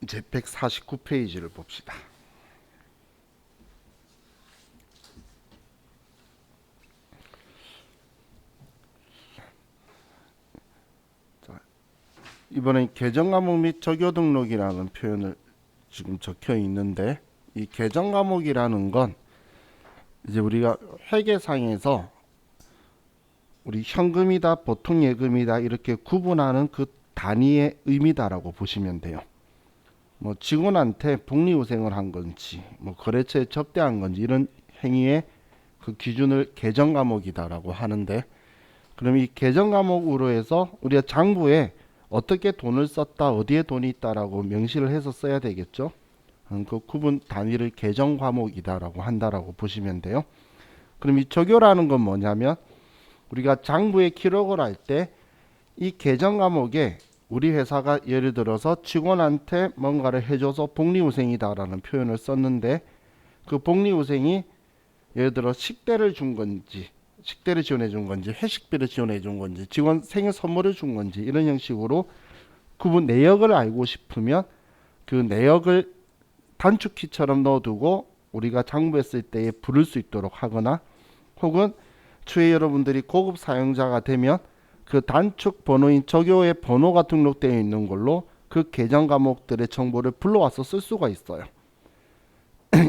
이제 149페이지를 봅시다. 자, 이번엔 계정 과목 및 적요 등록이라는 표현을 지금 적혀 있는데, 이 계정 과목이라는 건 이제 우리가 회계상에서 우리 현금이다, 보통 예금이다 이렇게 구분하는 그 단위의 의미다라고 보시면 돼요. 뭐 직원한테 복리후생을 한 건지, 뭐 거래처에 접대한 건지 이런 행위의 그 기준을 계정 과목이다라고 하는데, 그럼 이 계정 과목으로 해서 우리가 장부에 어떻게 돈을 썼다, 어디에 돈이 있다라고 명시를 해서 써야 되겠죠. 그 구분 단위를 계정 과목이다라고 한다라고 보시면 돼요. 그럼 이 적요라는 건 뭐냐면, 우리가 장부에 기록을 할 때 이 계정 과목에 우리 회사가 예를 들어서 직원한테 뭔가를 해줘서 복리후생이다라는 표현을 썼는데, 그 복리후생이 예를 들어 식대를 준 건지, 식대를 지원해 준 건지, 회식비를 지원해 준 건지, 직원 생일 선물을 준 건지 이런 형식으로 구분 내역을 알고 싶으면 그 내역을 단축키처럼 넣어두고 우리가 장부했을 때에 부를 수 있도록 하거나, 혹은 추후에 여러분들이 고급 사용자가 되면 그 단축 번호인 적요의 번호가 등록되어 있는 걸로 그 계정 과목들의 정보를 불러와서 쓸 수가 있어요.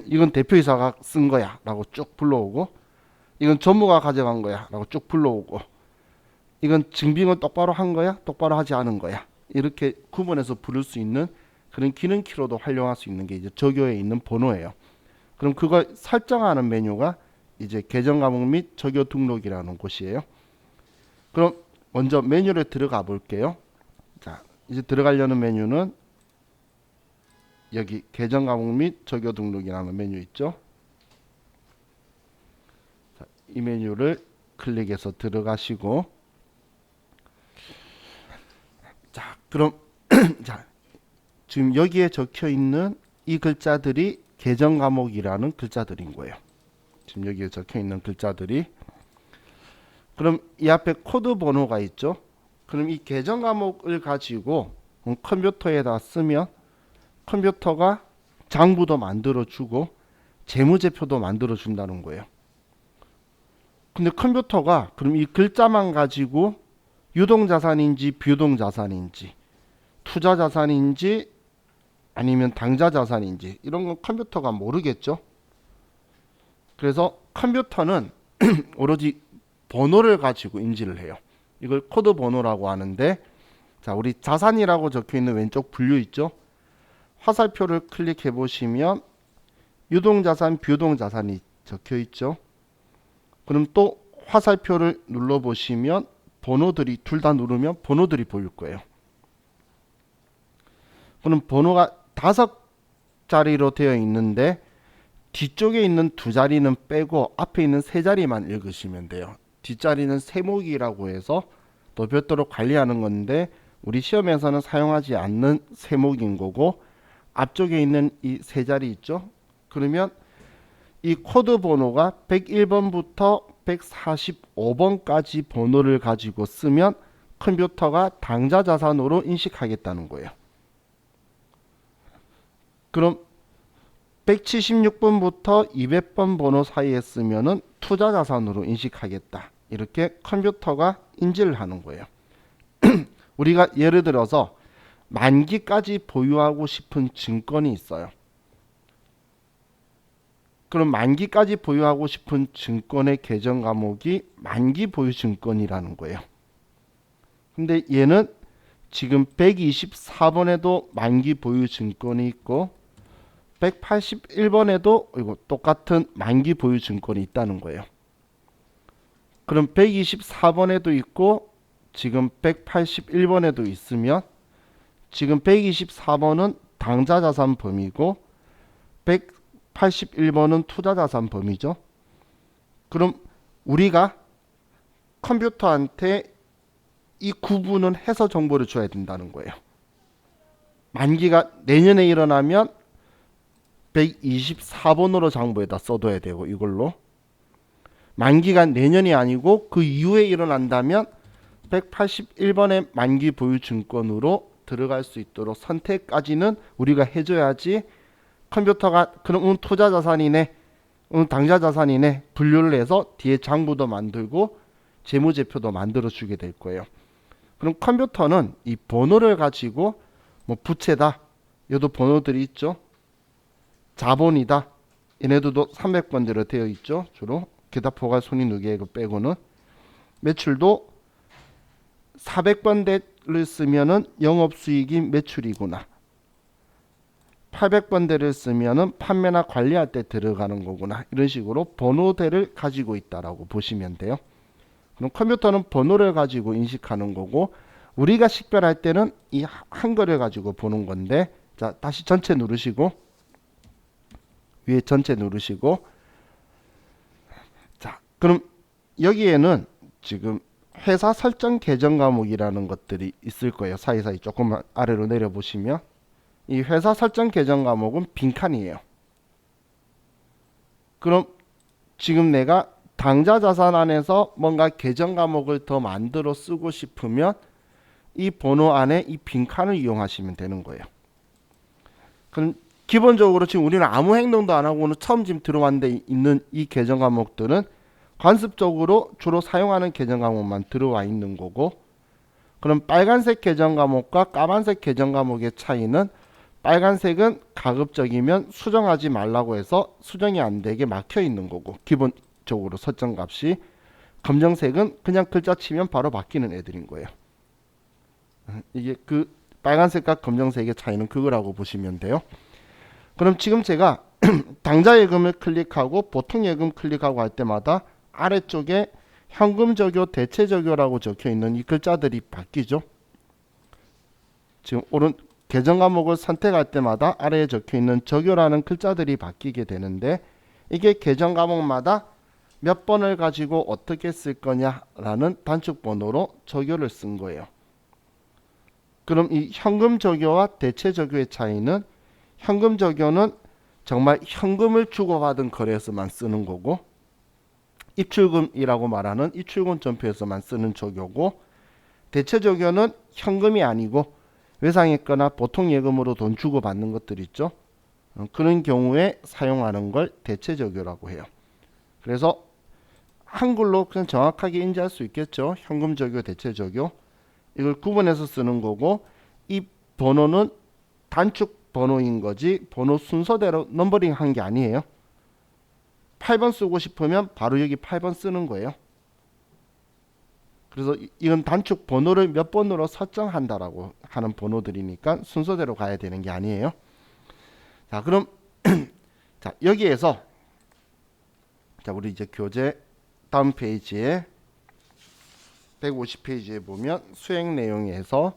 이건 대표이사가 쓴 거야 라고 쭉 불러오고, 이건 전무가 가져간 거야 라고 쭉 불러오고, 이건 증빙을 똑바로 한 거야, 똑바로 하지 않은 거야, 이렇게 구분해서 부를 수 있는 그런 기능키로도 활용할 수 있는 게 이제 적요에 있는 번호예요. 그럼 그걸 설정하는 메뉴가 이제 계정 과목 및 적요 등록이라는 곳이에요. 그럼 먼저 메뉴를 들어가 볼게요. 자, 이제 들어가려는 메뉴는 여기 계정 과목 및 적요 등록이라는 메뉴 있죠. 자, 이 메뉴를 클릭해서 들어가시고, 자, 그럼 자, 지금 여기에 적혀 있는 이 글자들이 계정 과목이라는 글자들인 거예요. 지금 여기에 적혀 있는 글자들이. 그럼 이 앞에 코드 번호가 있죠. 그럼 이 계정 과목을 가지고 컴퓨터에다 쓰면 컴퓨터가 장부도 만들어 주고 재무제표도 만들어 준다는 거예요. 근데 컴퓨터가 그럼 이 글자만 가지고 유동자산인지 비유동자산인지, 투자자산인지 아니면 당좌자산인지 이런 건 컴퓨터가 모르겠죠. 그래서 컴퓨터는 오로지 번호를 가지고 인지를 해요. 이걸 코드 번호라고 하는데, 자, 우리 자산이라고 적혀 있는 왼쪽 분류 있죠. 화살표를 클릭해 보시면 유동자산, 비유동자산이 적혀 있죠. 그럼 또 화살표를 눌러 보시면 번호들이 둘 다 누르면 번호들이 보일 거예요. 그럼 번호가 5자리로 되어 있는데 뒤쪽에 있는 2자리는 빼고 앞에 있는 3자리만 읽으시면 돼요. 뒷자리는 세목이라고 해서 또 별도로 관리하는 건데 우리 시험에서는 사용하지 않는 세목인 거고, 앞쪽에 있는 이 3자리 있죠. 그러면 이 코드 번호가 101번부터 145번까지 번호를 가지고 쓰면 컴퓨터가 당좌자산으로 인식하겠다는 거예요. 그럼 176번부터 200번 번호 사이에 쓰면은 투자자산으로 인식하겠다, 이렇게 컴퓨터가 인지를 하는 거예요. 우리가 예를 들어서 만기까지 보유하고 싶은 증권이 있어요. 그럼 만기까지 보유하고 싶은 증권의 계정 과목이 만기 보유 증권이라는 거예요. 근데 얘는 지금 124번에도 만기 보유 증권이 있고 181번에도 이거 똑같은 만기 보유 증권이 있다는 거예요. 그럼 124번에도 있고 지금 181번에도 있으면 지금 124번은 당좌자산 범위고 181번은 투자자산 범위죠. 그럼 우리가 컴퓨터한테 이 구분은 해서 정보를 줘야 된다는 거예요. 만기가 내년에 일어나면 124번으로 장부에다 써둬야 되고, 이걸로 만기가 내년이 아니고 그 이후에 일어난다면 181번의 만기 보유 증권으로 들어갈 수 있도록 선택까지는 우리가 해줘야지 컴퓨터가 그럼 투자 자산이네, 당좌 자산이네 분류를 해서 뒤에 장부도 만들고 재무제표도 만들어 주게 될 거예요. 그럼 컴퓨터는 이 번호를 가지고 뭐 부채다, 얘도 번호들이 있죠. 자본이다, 얘네들도 300번대로 되어 있죠. 주로 기타포괄 손익누계액을 빼고는. 매출도 400번대를 쓰면은 영업수익이 매출이구나, 800번대를 쓰면은 판매나 관리할 때 들어가는 거구나, 이런 식으로 번호대를 가지고 있다라고 보시면 돼요. 그럼 컴퓨터는 번호를 가지고 인식하는 거고, 우리가 식별할 때는 이 한글을 가지고 보는 건데, 자 다시 전체 누르시고, 위에 전체 누르시고, 자 그럼 여기에는 지금 회사 설정 계정 과목이라는 것들이 있을 거예요. 사이사이 조금만 아래로 내려보시면 이 회사 설정 계정 과목은 빈칸이에요. 그럼 지금 내가 당좌 자산 안에서 뭔가 계정 과목을 더 만들어 쓰고 싶으면 이 번호 안에 이 빈칸을 이용하시면 되는 거예요. 그럼 기본적으로 지금 우리는 아무 행동도 안 하고는 처음 지금 들어왔는데 있는 이 계정 과목들은 관습적으로 주로 사용하는 계정 과목만 들어와 있는 거고, 그럼 빨간색 계정 과목과 까만색 계정 과목의 차이는, 빨간색은 가급적이면 수정하지 말라고 해서 수정이 안 되게 막혀 있는 거고, 기본적으로 설정 값이. 검정색은 그냥 글자 치면 바로 바뀌는 애들인 거예요. 이게 그 빨간색과 검정색의 차이는 그거라고 보시면 돼요. 그럼 지금 제가 당좌 예금을 클릭하고 보통 예금 클릭하고 할 때마다 아래쪽에 현금 적용, 대체 적용이라고 적혀 있는 이 글자들이 바뀌죠. 지금 오른 계정 과목을 선택할 때마다 아래에 적혀 있는 적용이라는 글자들이 바뀌게 되는데, 이게 계정 과목마다 몇 번을 가지고 어떻게 쓸 거냐라는 단축 번호로 적용을 쓴 거예요. 그럼 이 현금 적용과 대체 적용의 차이는, 현금 적용은 정말 현금을 주고받은 거래에서만 쓰는 거고, 입출금이라고 말하는 입출금 전표에서만 쓰는 적용고, 대체 적용은 현금이 아니고 외상했거나 보통 예금으로 돈 주고 받는 것들 있죠. 그런 경우에 사용하는 걸 대체 적용이라고 해요. 그래서 한글로 그냥 정확하게 인지할 수 있겠죠. 현금 적용, 대체 적용. 이걸 구분해서 쓰는 거고, 이 번호는 단축 번호인 거지 번호 순서대로 넘버링 한 게 아니에요. 8번 쓰고 싶으면 바로 여기 8번 쓰는 거예요. 그래서 이건 단축 번호를 몇 번으로 설정한다라고 하는 번호들이니까 순서대로 가야 되는 게 아니에요. 자 그럼 자 여기에서 자 우리 이제 교재 다음 페이지에 150페이지에 보면 수행 내용에서,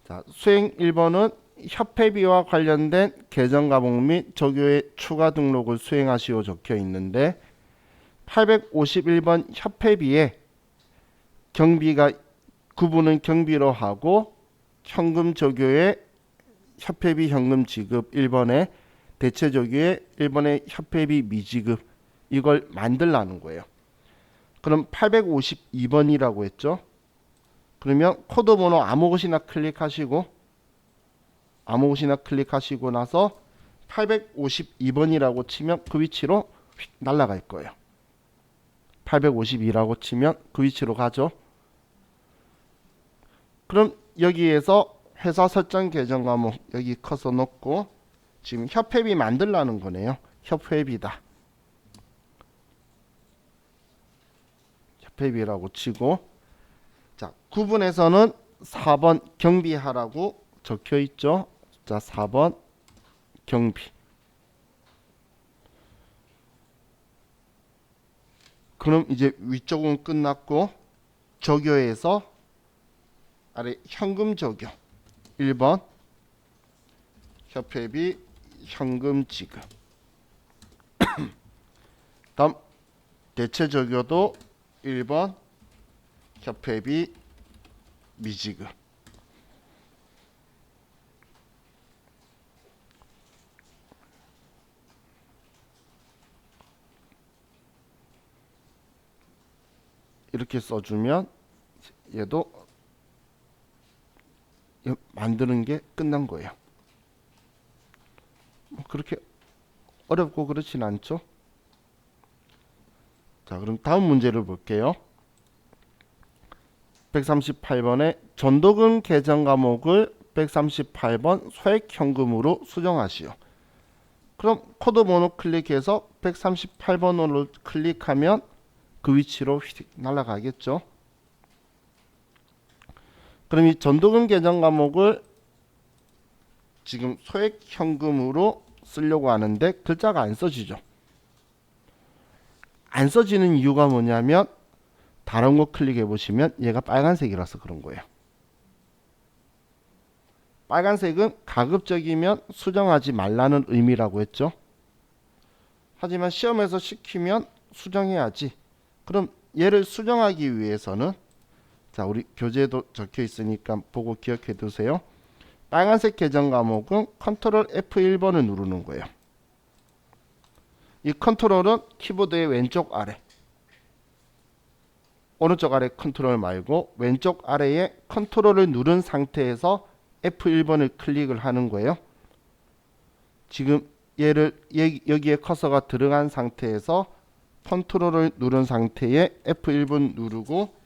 자 수행 1번은 협회비와 관련된 계정 과목 및 적용의 추가 등록을 수행하시오 적혀 있는데, 851번 협회비에 경비가 구분은 경비로 하고, 현금 적용의 협회비 현금 지급 1번에 대체 적용의 1번에 협회비 미지급, 이걸 만들라는 거예요. 그럼 852번이라고 했죠. 그러면 코드 번호 아무 곳이나 클릭하시고, 아무 곳이나 클릭하시고 나서 852번이라고 치면 그 위치로 휙 날아갈 거예요. 852라고 치면 그 위치로 가죠. 그럼 여기에서 회사 설정 계정 과목 여기 커서 놓고, 지금 협회비 만들라는 거네요. 협회비다. 협회비라고 치고, 자 구분에서는 4번 경비하라고 적혀 있죠. 자 4번 경비. 그럼 이제 위쪽은 끝났고, 적용에서 아래 현금 적용 1번 협회비 현금 지급. 다음 대체 적용도 1번 협회비 미지급. 이렇게 써주면 얘도 만드는 게 끝난 거예요. 그렇게 어렵고 그렇진 않죠. 자, 그럼 다음 문제를 볼게요. 138번에 전도금 계정 과목을 138번 소액현금으로 수정하시오. 그럼 코드 번호 클릭해서 138번으로 클릭하면 그 위치로 휙 날아가겠죠. 그럼 이 전도금 계정 과목을 지금 소액현금으로 쓰려고 하는데 글자가 안 써지죠. 안 써지는 이유가 뭐냐면 다른 거 클릭해 보시면 얘가 빨간색이라서 그런 거예요. 빨간색은 가급적이면 수정하지 말라는 의미라고 했죠. 하지만 시험에서 시키면 수정해야지. 그럼 얘를 수정하기 위해서는 자, 우리 교재에도 적혀 있으니까 보고 기억해 두세요. 빨간색 계정 과목은 컨트롤 F1번을 누르는 거예요. 이 컨트롤은 키보드의 왼쪽 아래, 오른쪽 아래 컨트롤 말고 왼쪽 아래에 컨트롤을 누른 상태에서 F1번을 클릭을 하는 거예요. 지금 얘를 여기에 커서가 들어간 상태에서 컨트롤을 누른 상태에 F1번 누르고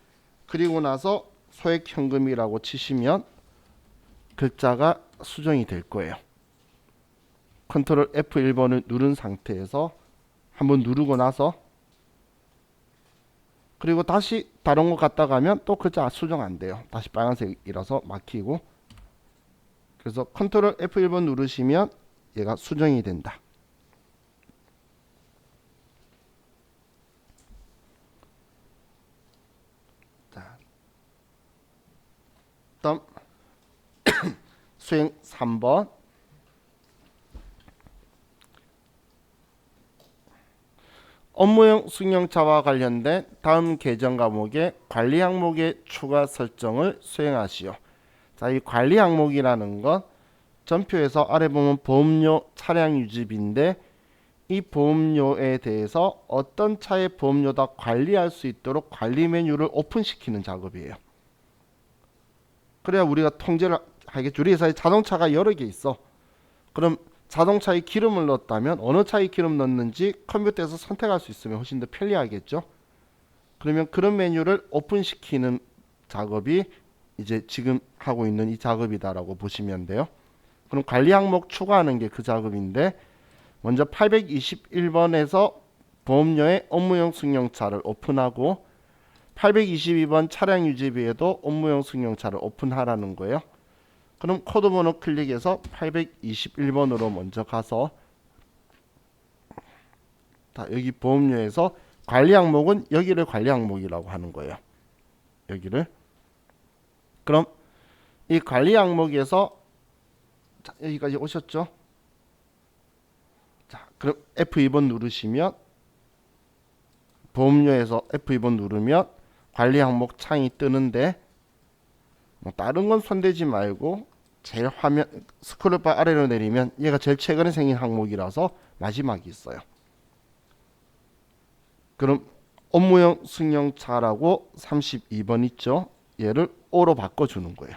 그리고 나서 소액현금이라고 치시면 글자가 수정이 될 거예요. 컨트롤 F1번을 누른 상태에서 한번 누르고 나서 그리고 다시 다른 거 갔다 가면 또 글자 수정 안 돼요. 다시 빨간색이라서 막히고. 그래서 컨트롤 F1번 누르시면 얘가 수정이 된다. 자, 다음 수행 3번. 업무용 승용차와 관련된 다음 계정 과목의 관리 항목의 추가 설정을 수행하시오. 자, 이 관리 항목이라는 건 전표에서 아래 보면 보험료 차량 유지비인데 이 보험료에 대해서 어떤 차의 보험료다 관리할 수 있도록 관리 메뉴를 오픈시키는 작업이에요. 그래야 우리가 통제를 하겠죠. 우리 회사에 자동차가 여러 개 있어. 그럼 자동차에 기름을 넣었다면 어느 차에 기름 넣는지 컴퓨터에서 선택할 수 있으면 훨씬 더 편리하겠죠. 그러면 그런 메뉴를 오픈시키는 작업이 이제 지금 하고 있는 이 작업이다라고 보시면 돼요. 그럼 관리 항목 추가하는 게 그 작업인데 먼저 821번에서 보험료의 업무용 승용차를 오픈하고 822번 차량 유지비에도 업무용 승용차를 오픈하라는 거예요. 그럼 코드 번호 클릭해서 821번으로 먼저 가서 여기 보험료에서 관리 항목은 여기를 관리 항목이라고 하는 거예요. 여기를. 그럼 이 관리 항목에서 자, 여기까지 오셨죠? 자, 그럼 F2번 누르시면 보험료에서 F2번 누르면 관리 항목 창이 뜨는데 뭐 다른 건 손대지 말고 제일 화면 스크롤바 아래로 내리면 얘가 제일 최근에 생긴 항목이라서 마지막에 있어요. 그럼 업무용 승용차라고 32번 있죠? 얘를 O로 바꿔주는 거예요.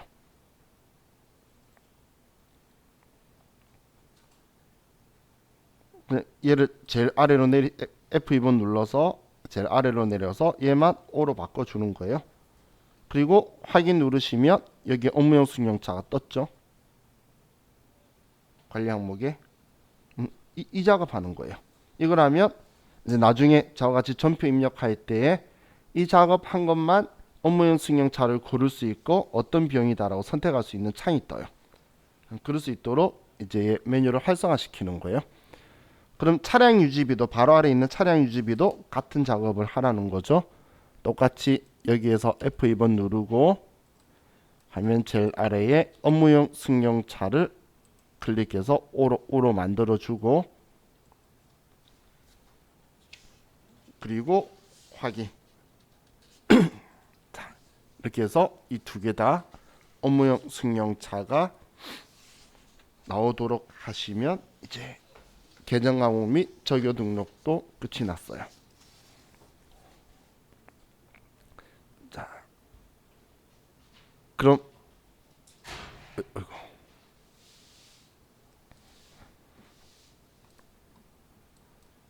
얘를 제일 아래로 F2번 눌러서 제일 아래로 내려서 얘만 O로 바꿔주는 거예요. 그리고 확인 누르시면 여기 업무용 승용차가 떴죠. 관리 항목에 이 작업하는 거예요. 이걸 하면 이제 나중에 저와 같이 전표 입력할 때에 이 작업한 것만 업무용 승용차를 고를 수 있고 어떤 비용이다라고 선택할 수 있는 창이 떠요. 그럴 수 있도록 이제 메뉴를 활성화시키는 거예요. 그럼 차량 유지비도 바로 아래 있는 차량 유지비도 같은 작업을 하라는 거죠. 똑같이 여기에서 F2번 누르고 화면 제일 아래에 업무용 승용차를 클릭해서 O로 만들어주고 그리고 확인. 자, 이렇게 해서 이 두 개 다 업무용 승용차가 나오도록 하시면 이제 계정 과목 및 적용 등록도 끝이 났어요. 자, 그럼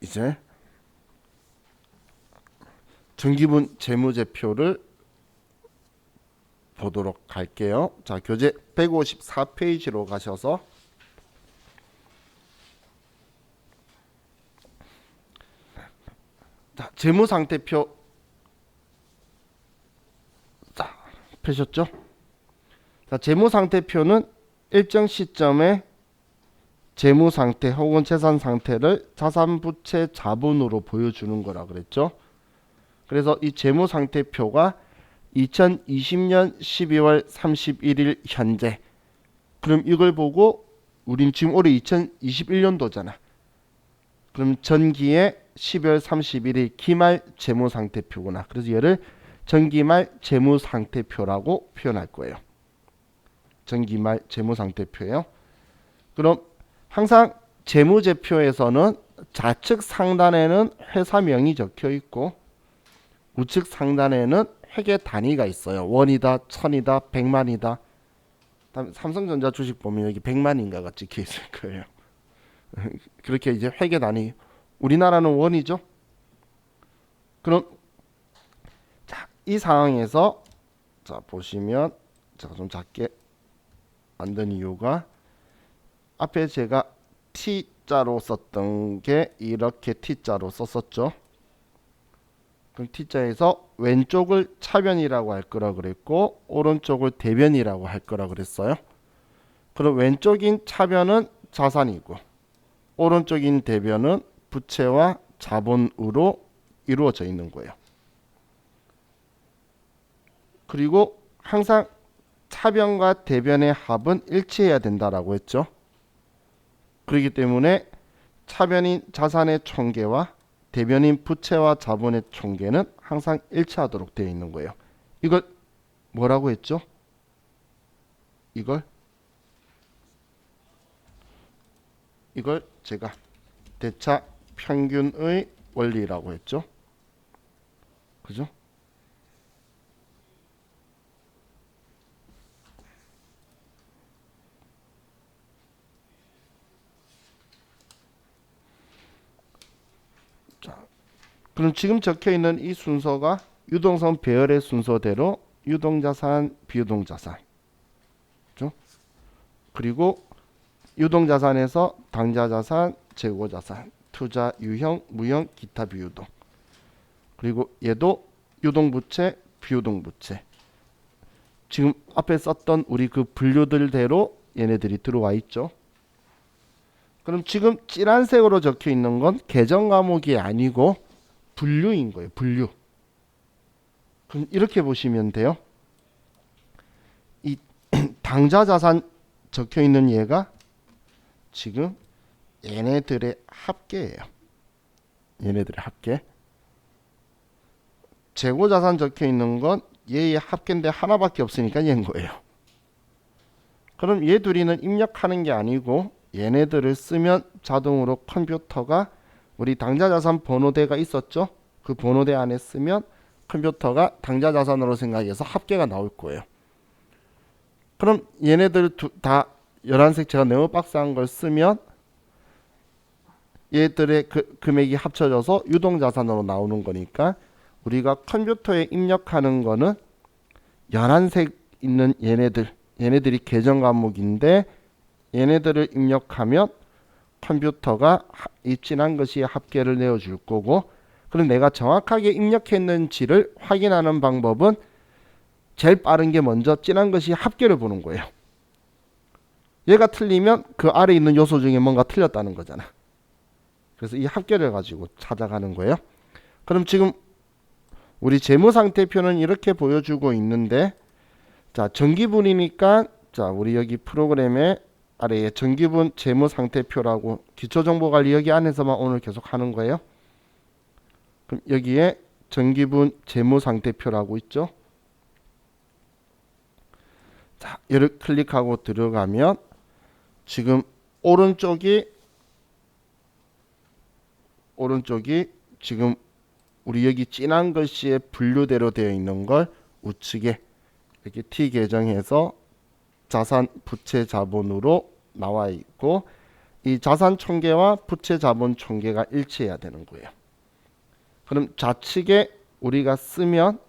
이제 정기분 재무제표를 보도록 할게요. 자, 교재 154페이지로 가셔서 자, 재무상태표 자, 펴셨죠? 자, 재무상태표는 일정 시점에 재무상태 혹은 재산상태를 자산부채 자본으로 보여주는 거라 그랬죠. 그래서 이 재무상태표가 2020년 12월 31일 현재, 그럼 이걸 보고 우린 지금 올해 2021년도잖아. 그럼 전기의 12월 31일 기말 재무상태표구나. 그래서 얘를 전기말 재무상태표라고 표현할 거예요. 전기말 재무상태표예요. 그럼 항상 재무제표에서는 좌측 상단에는 회사명이 적혀 있고 우측 상단에는 회계 단위가 있어요. 원이다, 천이다, 백만이다. 다음에 삼성전자 주식 보면 여기 100만인가가 찍혀 있을 거예요. 그렇게 이제 회계 단위. 우리나라는 원이죠. 그럼 자, 이 상황에서 자, 보시면 제가 좀 작게 만든 이유가 앞에 제가 T자로 썼던 게 이렇게 T자로 썼었죠. 그럼 T자에서 왼쪽을 차변이라고 할 거라 그랬고 오른쪽을 대변이라고 할 거라 그랬어요. 그럼 왼쪽인 차변은 자산이고 오른쪽인 대변은 부채와 자본으로 이루어져 있는 거예요. 그리고 항상 차변과 대변의 합은 일치해야 된다라고 했죠. 그렇기 때문에 차변인 자산의 총계와 대변인 부채와 자본의 총계는 항상 일치하도록 되어 있는 거예요. 이걸 뭐라고 했죠? 이걸 제가 대차 평균의 원리라고 했죠. 그죠? 자, 그럼 지금 적혀 있는 이 순서가 유동성 배열의 순서대로 유동자산, 비유동자산, 그죠? 그리고 유동자산에서 당좌자산, 재고자산, 투자, 유형, 무형, 기타 비유동. 그리고 얘도 유동부채, 비유동부채. 지금 앞에 썼던 우리 그 분류들대로 얘네들이 들어와 있죠. 그럼 지금 진한색으로 적혀 있는 건 계정 과목이 아니고 분류인 거예요. 분류. 그럼 이렇게 보시면 돼요. 이 당좌자산 적혀 있는 얘가 지금 얘네들의 합계예요. 얘네들의 합계. 재고자산 적혀 있는 건 얘의 합계인데 하나밖에 없으니까 얘인 거예요. 그럼 얘 둘이는 입력하는 게 아니고 얘네들을 쓰면 자동으로 컴퓨터가 우리 당좌자산 번호대가 있었죠. 그 번호대 안에 쓰면 컴퓨터가 당좌자산으로 생각해서 합계가 나올 거예요. 그럼 얘네들 다 11색 제가 네모박스한 걸 쓰면 얘들의 금액이 합쳐져서 유동자산으로 나오는 거니까 우리가 컴퓨터에 입력하는 거는 11색 있는 얘네들이 계정 과목인데 얘네들을 입력하면 컴퓨터가 이 진한 것이 합계를 내어줄 거고, 그럼 내가 정확하게 입력했는지를 확인하는 방법은 제일 빠른 게 먼저 진한 것이 합계를 보는 거예요. 얘가 틀리면 그 아래에 있는 요소 중에 뭔가 틀렸다는 거잖아. 그래서 이 합계를 가지고 찾아가는 거예요. 그럼 지금 우리 재무상태표는 이렇게 보여주고 있는데, 자, 정기분이니까 자, 우리 여기 프로그램에 아래에 정기분 재무상태표라고 기초정보관리 여기 안에서만 오늘 계속 하는 거예요. 그럼 여기에 정기분 재무상태표라고 있죠. 자, 얘를 클릭하고 들어가면 지금 오른쪽이 지금 우리 여기 진한 글씨의 분류대로 되어 있는 걸 우측에 이렇게 T 계정해서 자산 부채 자본으로 나와 있고 이 자산 총계와 부채 자본 총계가 일치해야 되는 거예요. 그럼 좌측에 우리가 쓰면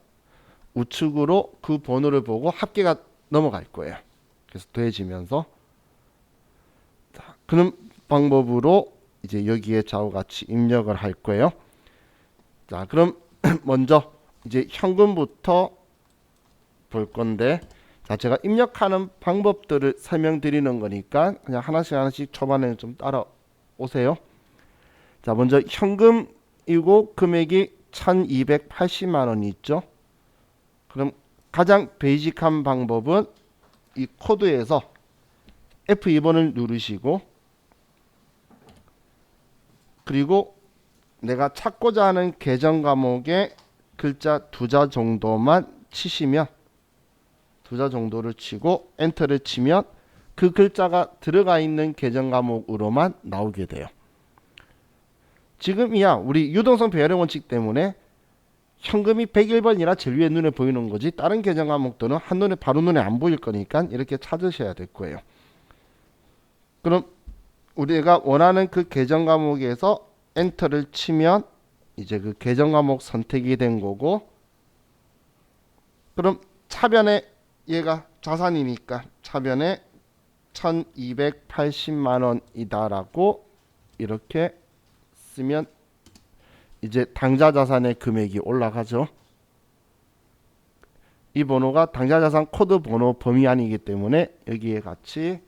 우측으로 그 번호를 보고 합계가 넘어갈 거예요. 그래서 더해지면서 자, 그런 방법으로 이제 여기에 좌우 같이 입력을 할 거예요. 자, 그럼 먼저 이제 현금부터 볼 건데, 자, 제가 입력하는 방법들을 설명드리는 거니까 그냥 하나씩 초반에는 좀 따라오세요. 자, 먼저 현금이고 금액이 1280만 원이 있죠. 그럼 가장 베이직한 방법은 이 코드에서 F2번을 누르시고, 그리고 내가 찾고자 하는 계정 과목에 글자 2자 정도만 치시면, 2자 정도를 치고 엔터를 치면 그 글자가 들어가 있는 계정 과목으로만 나오게 돼요. 지금이야 우리 유동성 배열의 원칙 때문에 현금이 101번이라 제일 위에 눈에 보이는 거지, 다른 계정 과목들은 한눈에 바로 눈에 안 보일 거니까 이렇게 찾으셔야 될 거예요. 그럼 우리가 원하는 그 계정 과목에서 엔터를 치면 이제 그 계정 과목 선택이 된 거고, 그럼 차변에 얘가 자산이니까 차변에 1280만 원이다라고 이렇게 쓰면 이제 당좌 자산의 금액이 올라가죠. 이 번호가 당좌 자산 코드 번호 범위 안이기 때문에 여기에 같이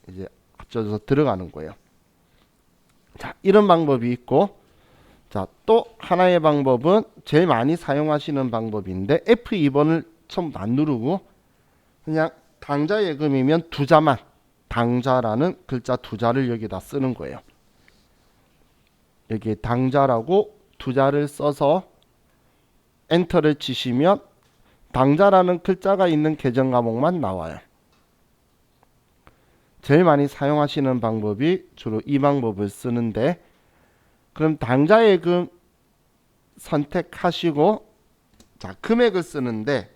이제 합쳐져서 들어가는 거예요. 자, 이런 방법이 있고, 자, 또 하나의 방법은 제일 많이 사용하시는 방법인데 F2번을 처음 안 누르고 그냥 당좌 예금이면 2자만, 당좌라는 글자 2자를 여기다 쓰는 거예요. 여기에 당좌라고 2자를 써서 엔터를 치시면 당좌라는 글자가 있는 계정 과목만 나와요. 제일 많이 사용하시는 방법이 주로 이 방법을 쓰는데, 그럼 당좌 예금 선택하시고, 자, 금액을 쓰는데,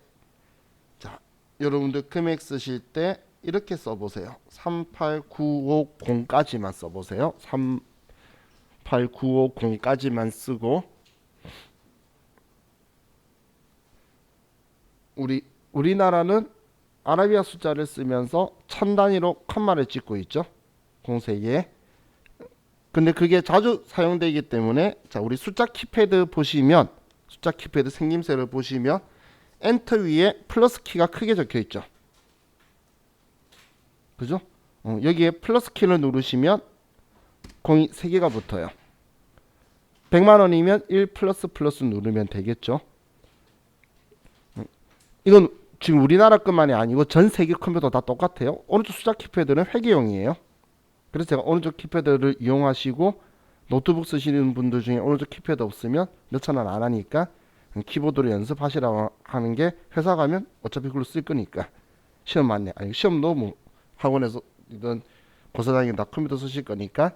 자, 여러분들 금액 쓰실 때 이렇게 써보세요. 38950까지만 써보세요. 38950까지만 쓰고, 우리나라는 아라비아 숫자를 쓰면서 1000단위로 컴마를 찍고 있죠. 공세기에. 근데 그게 자주 사용되기 때문에, 자, 우리 숫자 키패드 보시면, 숫자 키패드 생김새를 보시면 엔터 위에 플러스 키가 크게 적혀 있죠. 그죠? 여기에 플러스 키를 누르시면 공이 3개가 붙어요. 100만 원이면 1 플러스 플러스 누르면 되겠죠. 이건 지금 우리나라 것만이 아니고 전 세계 컴퓨터 다 똑같아요. 오른쪽 숫자 키패드는 회계용이에요. 그래서 제가 오른쪽 키패드를 이용하시고, 노트북 쓰시는 분들 중에 오른쪽 키패드 없으면 몇천 원 안 하니까 키보드로 연습하시라고 하는 게, 회사 가면 어차피 그걸로 쓸 거니까 시험 맞네, 아니 시험도 뭐 학원에서 이런 고사장이 다 컴퓨터 쓰실 거니까.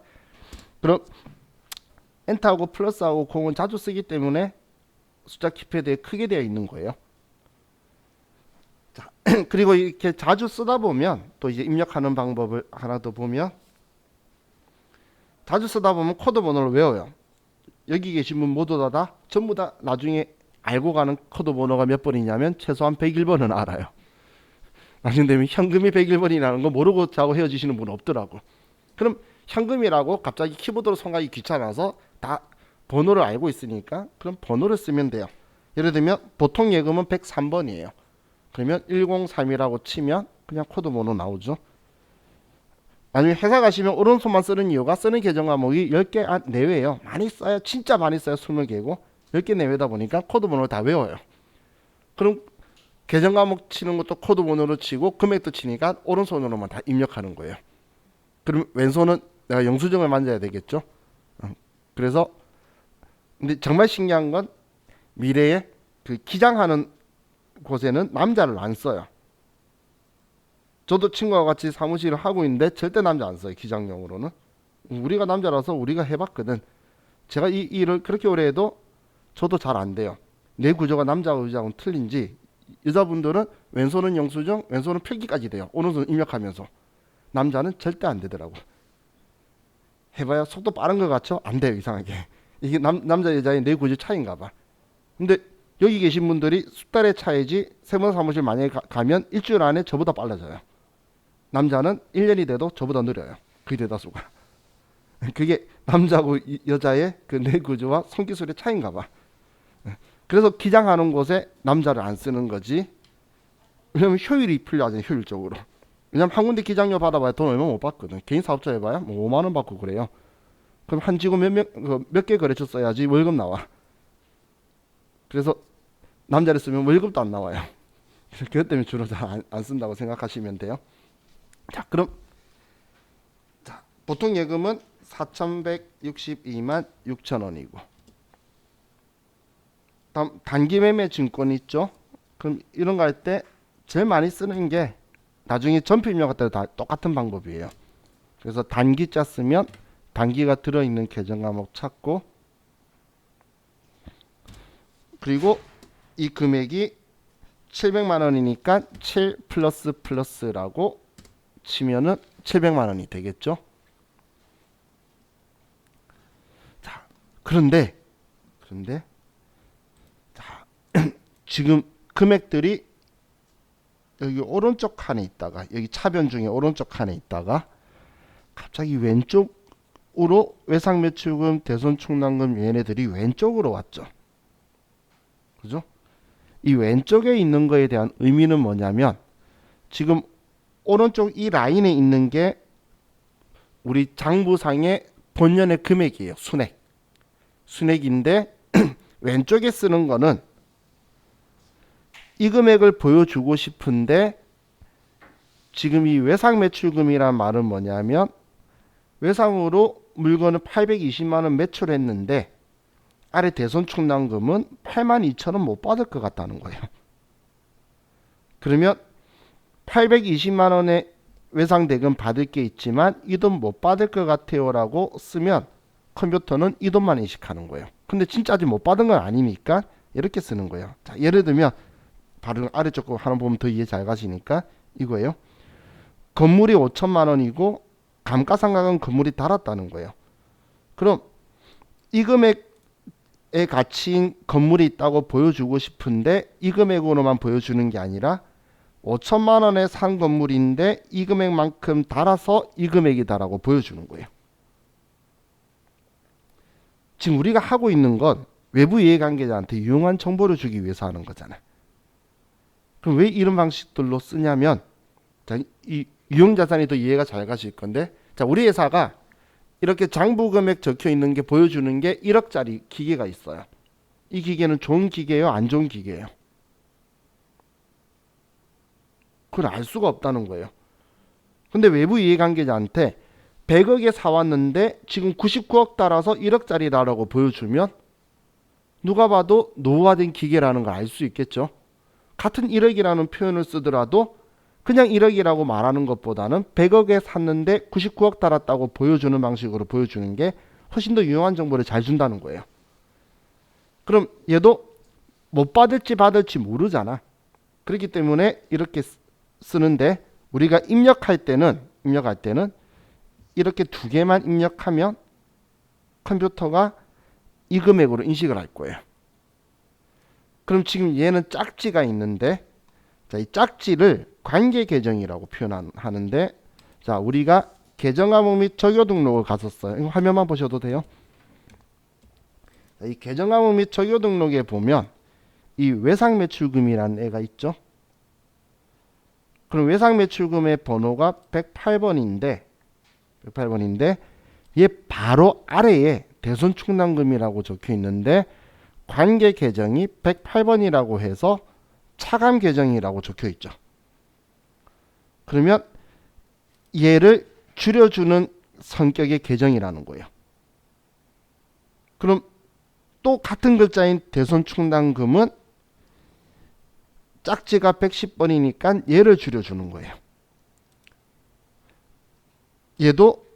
그럼 엔터하고 플러스하고 공은 자주 쓰기 때문에 숫자 키패드에 크게 되어 있는 거예요. 자, 그리고 이렇게 자주 쓰다 보면 또 이제 입력하는 방법을 하나 더 보면, 자주 쓰다 보면 코드 번호를 외워요. 여기 계신 분 모두 다 전부 다 나중에 알고 가는 코드 번호가 몇 번이냐면 최소한 101번은 알아요. 나중에 되면 현금이 101번이라는 거 모르고 자고 헤어지시는 분 없더라고. 그럼 현금이라고 갑자기 키보드로 손가기 귀찮아서 다 번호를 알고 있으니까 그럼 번호를 쓰면 돼요. 예를 들면 보통 예금은 103번이에요. 그러면 103이라고 치면 그냥 코드 번호 나오죠. 아니면 회사 가시면 오른손만 쓰는 이유가 쓰는 계정 과목이 10개 내외예요. 많이 써요. 진짜 많이 써요. 20개고 10개 내외다 보니까 코드 번호를 다 외워요. 그럼 계정 과목 치는 것도 코드 번호로 치고 금액도 치니까 오른손으로만 다 입력하는 거예요. 그럼 왼손은 내가 영수증을 만져야 되겠죠. 그래서 근데 정말 신기한 건 미래에 그 기장하는 곳에는 남자를 안 써요. 저도 친구와 같이 사무실을 하고 있는데 절대 남자 안 써요. 기장용으로는. 우리가 남자라서 우리가 해봤거든. 제가 이 일을 그렇게 오래 해도 저도 잘 안 돼요. 내 구조가 남자 의자하고는 틀린지 여자분들은 왼손은 영수증, 왼손은 필기까지 돼요. 오른손 입력하면서. 남자는 절대 안 되더라고. 해봐야 속도 빠른 것 같죠? 안 돼요, 이상하게. 이게 남자 여자의 뇌구조 차이인가 봐. 근데 여기 계신 분들이 수달의 차이지 세무 사무실 만약에 가면 일주일 안에 저보다 빨라져요. 남자는 1년이 돼도 저보다 느려요. 거의 대다수가. 그게 남자하고 여자의 그 뇌구조와 손기술의 차이인가 봐. 그래서 기장하는 곳에 남자를 안 쓰는 거지. 왜냐면 효율이 필요하잖아요, 효율적으로. 왜냐면 한 군데 기장료 받아봐야 돈 얼마 못 받거든. 개인 사업자 해봐야 뭐 5만 원 받고 그래요. 그럼 한 직원 몇 개 거래처 써야지 월급 나와. 그래서 남자를 쓰면 월급도 안 나와요. 그것 때문에 주로 잘 안 쓴다고 생각하시면 돼요. 자, 그럼 자, 보통 예금은 4,162만 6천 원이고, 다음 단기 매매 증권 있죠. 그럼 이런 거 할 때 제일 많이 쓰는 게 나중에 전표 입력할 때도 다 똑같은 방법이에요. 그래서 단기자 쓰면 단기가 들어있는 계정 과목 찾고, 그리고 이 금액이 700만 원이니까 7 플러스 플러스라고 치면은 700만 원이 되겠죠. 자, 그런데 자, 지금 금액들이 여기 오른쪽 칸에 있다가, 여기 차변 중에 오른쪽 칸에 있다가 갑자기 왼쪽으로 외상매출금, 대손충당금 얘네들이 왼쪽으로 왔죠. 그죠? 이 왼쪽에 있는 거에 대한 의미는 뭐냐면, 지금 오른쪽 이 라인에 있는 게 우리 장부상의 본연의 금액이에요. 순액인데 왼쪽에 쓰는 거는 이 금액을 보여주고 싶은데, 지금 이 외상매출금이란 말은 뭐냐면, 외상으로 물건을 820만 원 매출했는데 아래 대손충당금은 82,000원 못 받을 것 같다는 거예요. 그러면 820만 원의 외상대금 받을 게 있지만 이 돈 못 받을 것 같아요 라고 쓰면 컴퓨터는 이 돈만 인식하는 거예요. 근데 진짜 아직 못 받은 건 아니니까 이렇게 쓰는 거예요. 자, 예를 들면 바로 아래쪽 거 하나 보면 더 이해 잘 가시니까 이거예요. 건물이 5천만 원이고 감가상각은 건물이 달았다는 거예요. 그럼 이 금액의 가치인 건물이 있다고 보여주고 싶은데 이 금액으로만 보여주는 게 아니라 5천만 원에 산 건물인데 이 금액만큼 달아서 이 금액이다라고 보여주는 거예요. 지금 우리가 하고 있는 건 외부 이해관계자한테 유용한 정보를 주기 위해서 하는 거잖아요. 그럼 왜 이런 방식들로 쓰냐면, 자, 이 유형자산이 더 이해가 잘 가실 건데, 자, 우리 회사가 이렇게 장부금액 적혀 있는 게 보여주는 게 1억짜리 기계가 있어요. 이 기계는 좋은 기계예요, 안 좋은 기계예요? 그걸 알 수가 없다는 거예요. 근데 외부 이해관계자한테 100억에 사왔는데 지금 99억 달아서 1억짜리다라고 보여주면 누가 봐도 노후화된 기계라는 걸 알 수 있겠죠. 같은 1억이라는 표현을 쓰더라도 그냥 1억이라고 말하는 것보다는 100억에 샀는데 99억 달았다고 보여주는 방식으로 보여주는 게 훨씬 더 유용한 정보를 잘 준다는 거예요. 그럼 얘도 못 받을지 받을지 모르잖아. 그렇기 때문에 이렇게 쓰는데, 우리가 입력할 때는 이렇게 두 개만 입력하면 컴퓨터가 이 금액으로 인식을 할 거예요. 그럼 지금 얘는 짝지가 있는데, 자, 이 짝지를 관계계정이라고 표현하는데, 자, 우리가 계정과목 및 적요 등록을 갔었어요. 이거 화면만 보셔도 돼요. 자, 이 계정과목 및 적요 등록에 보면 이 외상매출금이라는 애가 있죠. 그럼 외상매출금의 번호가 108번인데 얘 바로 아래에 대손충당금이라고 적혀 있는데 관계계정이 108번이라고 해서 차감계정이라고 적혀 있죠. 그러면 얘를 줄여주는 성격의 계정이라는 거예요. 그럼 또 같은 글자인 대손충당금은 짝지가 110번이니까 얘를 줄여주는 거예요. 얘도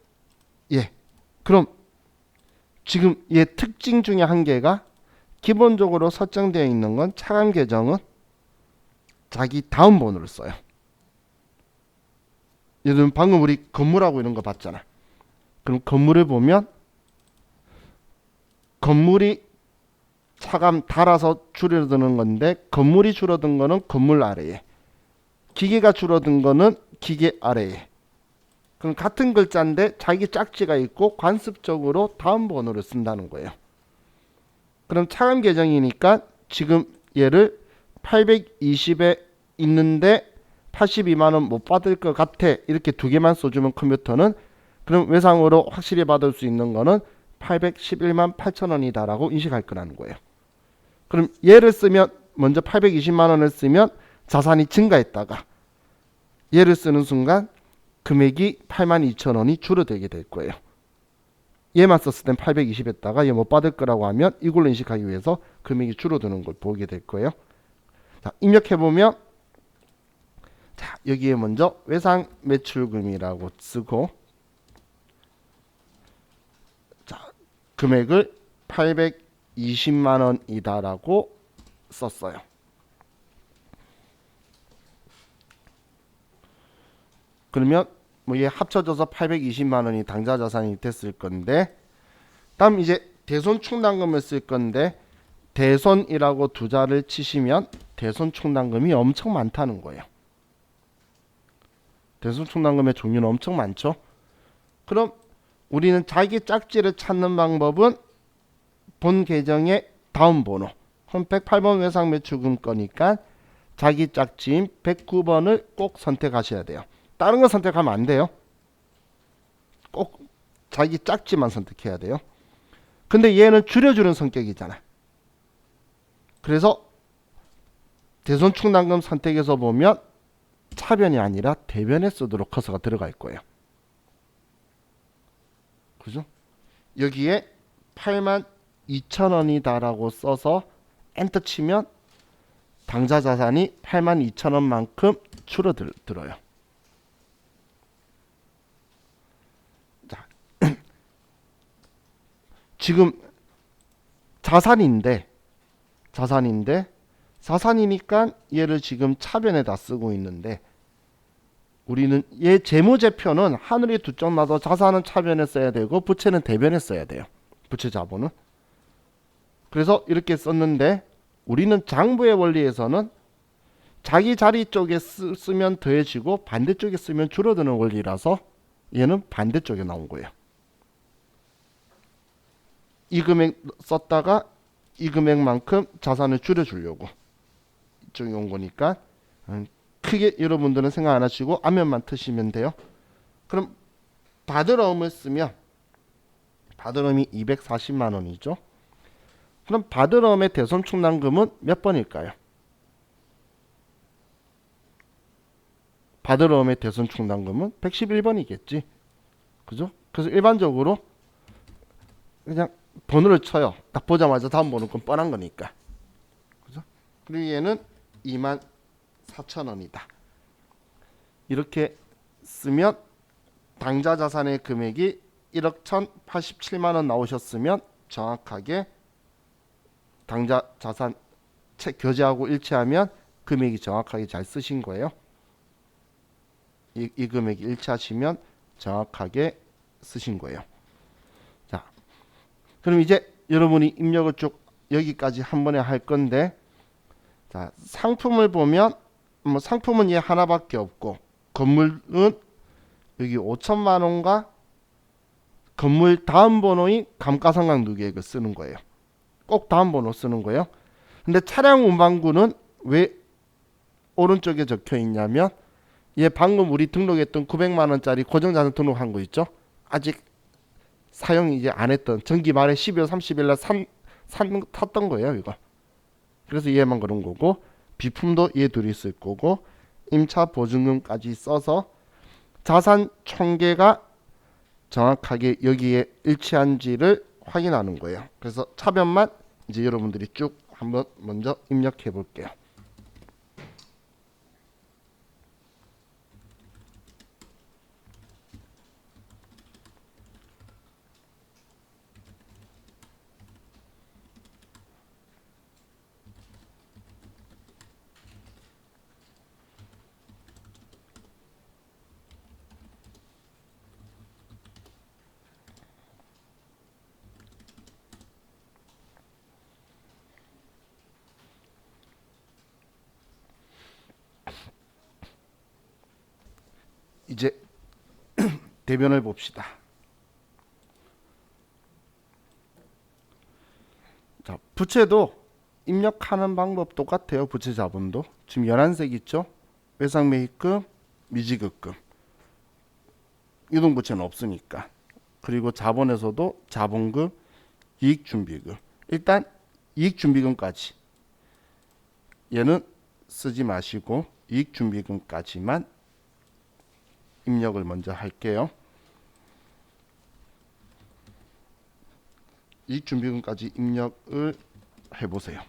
그럼 지금 얘 특징 중에 한 개가, 기본적으로 설정되어 있는 건 차감 계정은 자기 다음 번호를 써요. 예를 들면 방금 우리 건물하고 이런 거 봤잖아. 그럼 건물을 보면 건물이 차감 달아서 줄어드는 건데 건물이 줄어든 거는 건물 아래에, 기계가 줄어든 거는 기계 아래에. 그럼 같은 글자인데 자기 짝지가 있고 관습적으로 다음 번호를 쓴다는 거예요. 그럼 차감 계정이니까 지금 얘를 820에 있는데 82만 원 못 받을 것 같아, 이렇게 두 개만 써주면 컴퓨터는 그럼 외상으로 확실히 받을 수 있는 거는 811만 8천 원이다 라고 인식할 거라는 거예요. 그럼 얘를 쓰면, 먼저 820만 원을 쓰면 자산이 증가했다가 얘를 쓰는 순간 금액이 8만 2천 원이 줄어들게 될 거예요. 얘만 썼을 땐 820 했다가 얘 못 받을 거라고 하면 이걸로 인식하기 위해서 금액이 줄어드는 걸 보게 될 거예요. 자, 입력해보면, 자, 여기에 먼저 외상 매출금이라고 쓰고, 자, 금액을 820만 원이다라고 썼어요. 그러면 뭐 얘 합쳐져서 820만 원이 당좌 자산이 됐을 건데, 다음 이제 대손 충당금을 쓸 건데, 대손이라고 두 자를 치시면 대손 충당금이 엄청 많다는 거예요. 대손 충당금의 종류는 엄청 많죠. 그럼 우리는 자기 짝지를 찾는 방법은 본 계정의 다음 번호, 그럼 108번 외상 매출금 거니까 자기 짝지인 109번을 꼭 선택하셔야 돼요. 다른 거 선택하면 안 돼요. 꼭 자기 짝지만 선택해야 돼요. 근데 얘는 줄여주는 성격이잖아. 그래서 대손 충당금 선택에서 보면 차변이 아니라 대변에 쓰도록 커서가 들어갈 거예요. 그죠? 여기에 8만 2천 원이다라고 써서 엔터 치면 당좌 자산이 8만 2천 원만큼 줄어들어요. 자, 지금 자산이니까 얘를 지금 차변에다 쓰고 있는데, 우리는 얘 재무제표는 하늘이 두 쪽 나도 자산은 차변에 써야 되고 부채는 대변에 써야 돼요. 부채 자본은. 그래서 이렇게 썼는데, 우리는 장부의 원리에서는 자기 자리 쪽에 쓰면 더해지고 반대쪽에 쓰면 줄어드는 원리라서 얘는 반대쪽에 나온 거예요. 이 금액 썼다가 이 금액만큼 자산을 줄여주려고 이쪽에 온 거니까 크게 여러분들은 생각 안 하시고 앞면만 트시면 돼요. 그럼 받으러움을 쓰면, 받으러움이 240만 원이죠. 그럼 받으러움의 대손 충당금은 몇 번일까요? 받으러움의 대손 충당금은 111번이겠지. 그죠? 그래서 일반적으로 그냥 번호를 쳐요. 딱 보자마자 다음 번호 건 뻔한 거니까. 그죠? 그리고 얘는 2만 4천 원이다. 이렇게 쓰면 당좌 자산의 금액이 1억 1,087만 원 나오셨으면 정확하게 당좌 자산 교재하고 일치하면 금액이 정확하게 잘 쓰신 거예요. 이 금액이 일치하시면 정확하게 쓰신 거예요. 자, 그럼 이제 여러분이 입력을 쭉 여기까지 한 번에 할 건데, 자, 상품을 보면 뭐 상품은 얘 하나밖에 없고, 건물은 여기 5천만 원과 건물 다음 번호인 감가상각 누계액을 쓰는 거예요. 꼭 다음 번호 쓰는 거예요. 근데 차량 운반구는 왜 오른쪽에 적혀 있냐면, 얘 방금 우리 등록했던 900만 원짜리 고정자산 등록한 거 있죠? 아직 사용 이제 안 했던, 정기 말에 12월 30일 날 탔던 거예요, 이거. 그래서 얘만 그런 거고, 비품도 얘 둘이 쓸 거고, 임차 보증금까지 써서 자산 총계가 정확하게 여기에 일치한지를 확인하는 거예요. 그래서 차변만 이제 여러분들이 쭉 한번 먼저 입력해 볼게요. 대변을 봅시다. 자, 부채도 입력하는 방법 똑같아요. 부채 자본도 지금 11색 있죠. 외상매입금, 미지급금, 유동부채는 없으니까. 그리고 자본에서도 자본금, 이익준비금. 일단 이익준비금까지 얘는 쓰지 마시고 이익준비금까지만 입력을 먼저 할게요. 이익준비금까지 입력을 해보세요.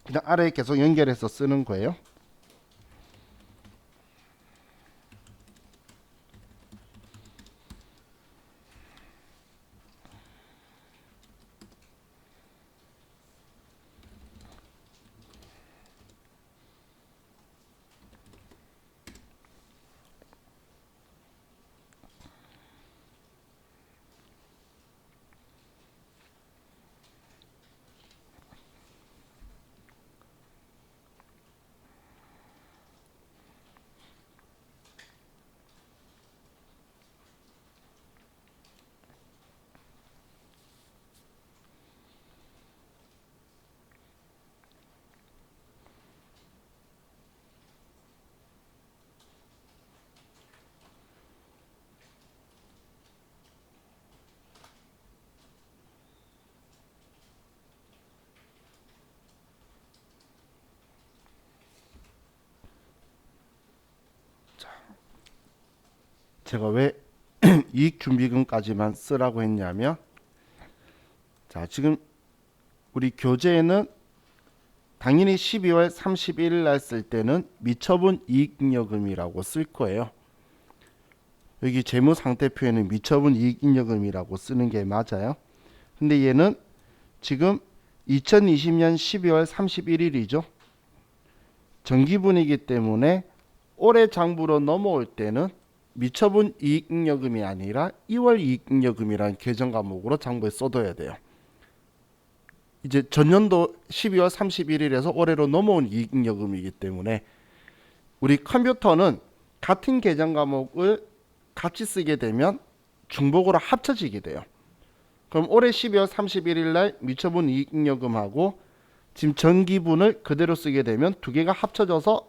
그냥 아래에 계속 연결해서 쓰는 거예요. 제가 왜 이익준비금까지만 쓰라고 했냐면, 자, 지금 우리 교재에는 당연히 12월 31일 날 쓸 때는 미처분 이익잉여금이라고 쓸 거예요. 여기 재무상태표에는 미처분 이익잉여금이라고 쓰는 게 맞아요. 근데 얘는 지금 2020년 12월 31일이죠. 정기분이기 때문에 올해 장부로 넘어올 때는 미처분 이익잉여금이 아니라 2월 이익잉여금이라는 계정 과목으로 장부에 써둬야 돼요. 이제 전년도 12월 31일에서 올해로 넘어온 이익잉여금이기 때문에 우리 컴퓨터는 같은 계정 과목을 같이 쓰게 되면 중복으로 합쳐지게 돼요. 그럼 올해 12월 31일 날 미처분 이익잉여금하고 지금 전기분을 그대로 쓰게 되면 두 개가 합쳐져서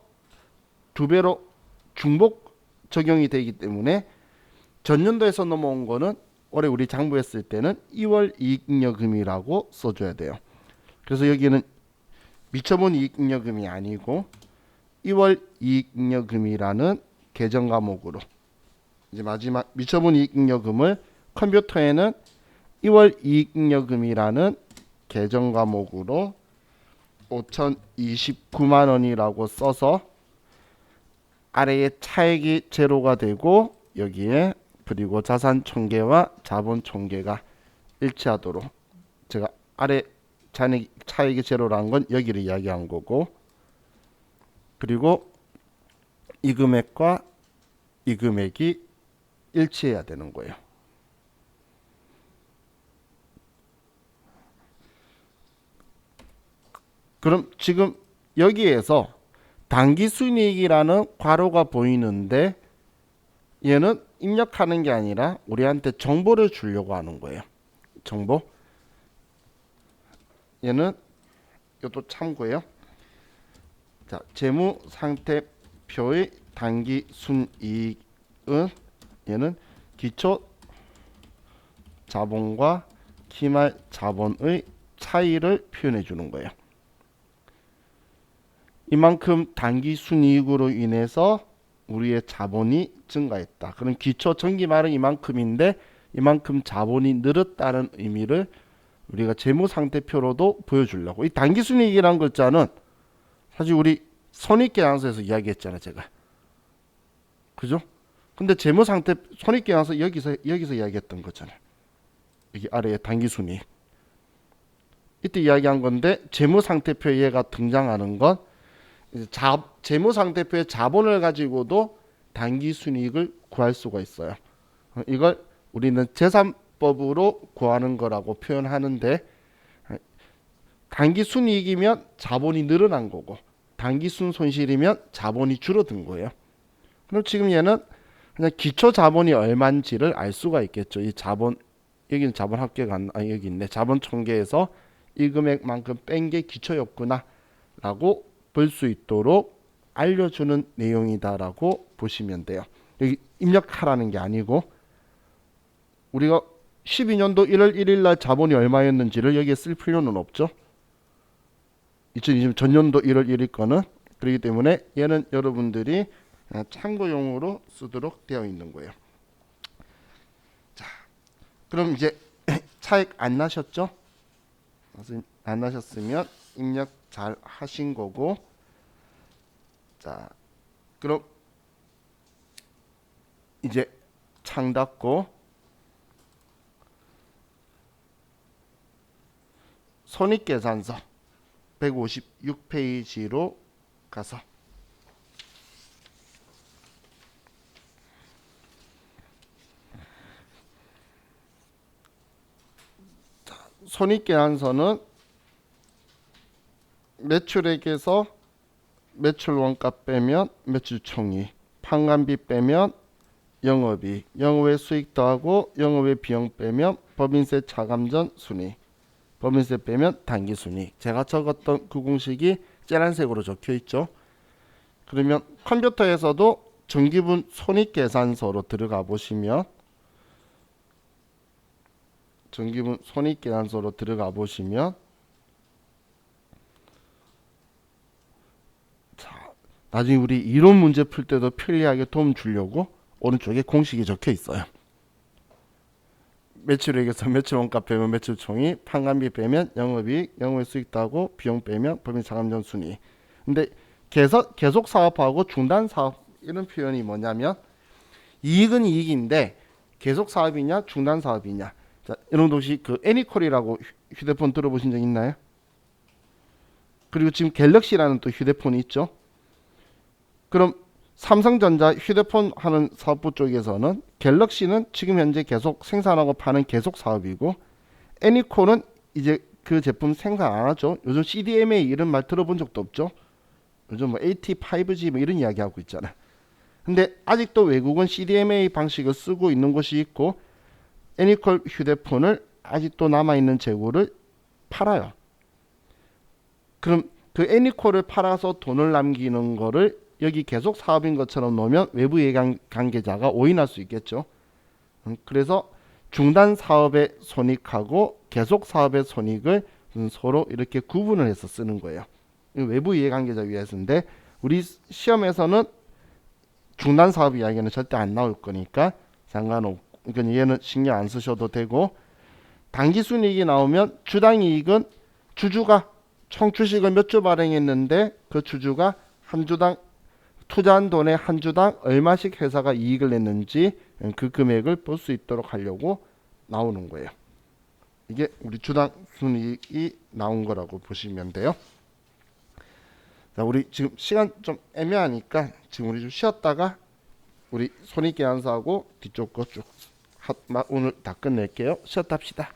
두 배로 중복 적용이 되기 때문에 전년도에서 넘어온 거는 올해 우리 장부에 쓸 때는 2월 이익잉여금이라고 써줘야 돼요. 그래서 여기는 미처분 이익잉여금이 아니고 2월 이익잉여금이라는 계정 과목으로 이제 마지막 미처분 이익잉여금을 컴퓨터에는 2월 이익잉여금이라는 계정 과목으로 5,029만 원이라고 써서 아래에 차액이 제로가 되고 여기에 그리고 자산 총계와 자본 총계가 일치하도록 제가 아래 차액이 제로라는 건 여기를 이야기한 거고, 그리고 이 금액과 이 금액이 일치해야 되는 거예요. 그럼 지금 여기에서 당기순이익이라는 괄호가 보이는데 얘는 입력하는 게 아니라 우리한테 정보를 주려고 하는 거예요. 정보. 얘는 이것도 참고예요. 자, 재무상태표의 당기순이익은 얘는 기초 자본과 기말 자본의 차이를 표현해 주는 거예요. 이만큼 당기순이익으로 인해서 우리의 자본이 증가했다. 그럼 기초 전기말은 이만큼인데 이만큼 자본이 늘었다는 의미를 우리가 재무상태표로도 보여주려고. 이 당기순이익이라는 글자는 사실 우리 손익계산서에서 이야기했잖아요, 제가. 그죠? 근데 재무상태 손익계산서 여기서 이야기했던 거잖아요. 여기 아래에 당기순이익. 이때 이야기한 건데 재무상태표에 얘가 등장하는 건 재무상태표의 자본을 가지고도 당기순이익을 구할 수가 있어요. 이걸 우리는 재산법으로 구하는 거라고 표현하는데, 당기순이익이면 자본이 늘어난 거고 당기순손실이면 자본이 줄어든 거예요. 그럼 지금 얘는 그냥 기초 자본이 얼마인지를 알 수가 있겠죠. 이 자본, 여기는 자본 합계가 여기 있네. 자본 총계에서 이 금액만큼 뺀 게 기초였구나 라고 볼 수 있도록 알려주는 내용이다라고 보시면 돼요. 여기 입력하라는 게 아니고 우리가 12년도 1월 1일 날 자본이 얼마였는지를 여기에 쓸 필요는 없죠. 2020 전년도 1월 1일 거는. 그렇기 때문에 얘는 여러분들이 참고용으로 쓰도록 되어 있는 거예요. 자, 그럼 이제 차익 안 나셨죠? 안 나셨으면 입력 잘 하신 거고. 자, 그럼 이제 창 닫고 손익계산서 156페이지로 가서 손익계산서는 매출액에서 매출 원가 빼면 매출 총익, 판관비 빼면 영업이익, 영업외 수익 더하고 영업외 비용 빼면 법인세 차감 전 순이익, 법인세 빼면 당기순이익. 제가 적었던 그 공식이 째란색으로 적혀 있죠. 그러면 컴퓨터에서도 정기분 손익계산서로 들어가 보시면 정기분 손익계산서로 들어가 보시면 자, 나중에 우리 이론 문제 풀 때도 편리하게 도움 주려고 오른쪽에 공식이 적혀 있어요. 매출액에서 매출 원가 빼면 매출 총익, 판관비 빼면 영업이익, 영업외 수익 더하고 비용 빼면 법인 차감 전 순이익. 근데 계속 사업하고 중단 사업 이런 표현이 뭐냐면 이익은 이익인데 계속 사업이냐 중단 사업이냐. 자, 여러분도 혹시 그 애니콜이라고 휴대폰 들어보신 적 있나요? 그리고 지금 갤럭시라는 또 휴대폰이 있죠. 그럼 삼성전자 휴대폰 하는 사업부 쪽에서는 갤럭시는 지금 현재 계속 생산하고 파는 계속 사업이고 애니콜은 이제 그 제품 생산 안 하죠. 요즘 CDMA 이런 말 들어본 적도 없죠. 요즘 뭐 AT, 5G 뭐 이런 이야기 하고 있잖아. 근데 아직도 외국은 CDMA 방식을 쓰고 있는 곳이 있고 애니콜 휴대폰을 아직도 남아있는 재고를 팔아요. 그럼 그 애니콜을 팔아서 돈을 남기는 거를 여기 계속 사업인 것처럼 놓으면 외부 이해관계자가 오인할 수 있겠죠. 그래서 중단 사업의 손익하고 계속 사업의 손익을 서로 이렇게 구분을 해서 쓰는 거예요. 외부 이해관계자 위해서인데 우리 시험에서는 중단 사업 이야기는 절대 안 나올 거니까 상관없고, 그러니까 얘는 신경 안 쓰셔도 되고, 당기순이익이 나오면 주당이익은 주주가 총 주식을 몇 주 발행했는데 그 주주가 한 주당 투자한 돈의 한 주당 얼마씩 회사가 이익을 냈는지 그 금액을 볼 수 있도록 하려고 나오는 거예요. 이게 우리 주당 순이익이 나온 거라고 보시면 돼요. 자, 우리 지금 시간 좀 애매하니까 지금 우리 좀 쉬었다가 우리 손익계산서하고 뒤쪽 거 쭉 오늘 다 끝낼게요. 쉬었다 합시다.